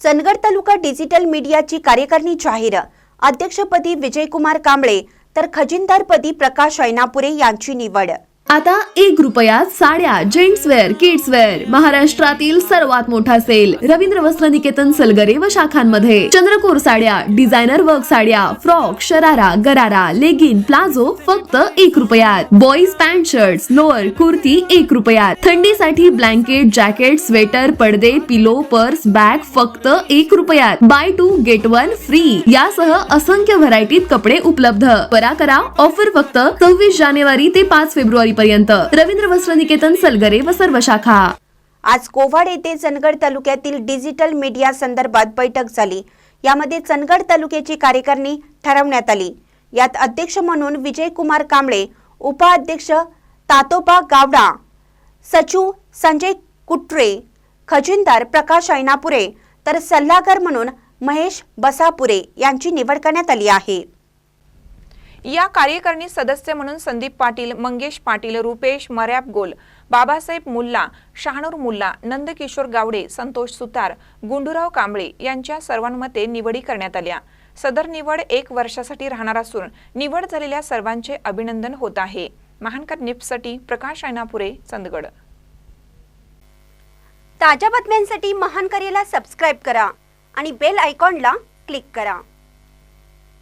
चंदगड तालुका digital मीडियाची कार्यकारिणी जाहीर। अध्यक्षपदी विजयकुमार कांबळे तर खजिनदारपदी प्रकाश ऐनापुरे यांची निवड। आता 1 रुपयात साड्या, जेंट्स वेअर, किड्स वेअर, महाराष्ट्रातील सर्वात मोठा सेल रवींद्र वस्त्र निकेतन सलगरे व शाखांमध्ये। चंद्रकोर साड्या, डिझायनर वर्क साड्या, फ्रॉक, शरारा, गरारा, लेगिन, प्लाझो फक्त 1 रुपयात। Boys pant shirts, lower, kurti 1 रुपयात। थंडीसाठी ब्लँकेट, जॅकेट, स्वेटर, पडदे, पिलो, पर्स, बॅग फक्त 1 रुपयात। बाय 2 गेट 1 फ्री यासह असंख्य व्हरायटीत कपडे उपलब्ध। परा करा, ऑफर फक्त 26 जानेवारी ते 5 फेब्रुवारी पर्यंत। रवींद्र वस्त्र निकेतन सलगरे व सर्व शाखा। आज कोवाड येथे चंदगड तालुक्यातील डिजिटल मीडिया संदर्भात बैठक झाली। यामध्ये चंदगड तालुक्याची कार्यकारिणी ठरवण्यात आली। यात अध्यक्ष म्हणून विजयकुमार कांबळे, उपाध्यक्ष तातोबा गावडा, सचिव संजय कुट्रे, खजिनदार प्रकाश ऐनापुरे तर सल्लागार म्हणून महेश बसापुरे यांची निवड करण्यात आली आहे। या कार्यकारिणी सदस्य म्हणून संदीप पाटील, मंगेश पाटील, रुपेश मर्याबगोल, बाबासाहेब मुल्ला, शहानूर मुल्ला, नंदकिशोर गावडे, संतोष सुतार, गुंडूराव कांबळे यांच्या सर्वांमते निवडी करण्यात आल्या। सदर निवड 1 वर्षासाठी राहणार असून निवड झालेल्या सर्वांचे अभिनंदन होत आहे। महानकर न्यूजसाठी प्रकाश ऐनापुरे, चंदगड। ताज्या बातम्यांसाठी महानकरेला सबस्क्राइब करा आणि बेल आयकॉनला क्लिक करा।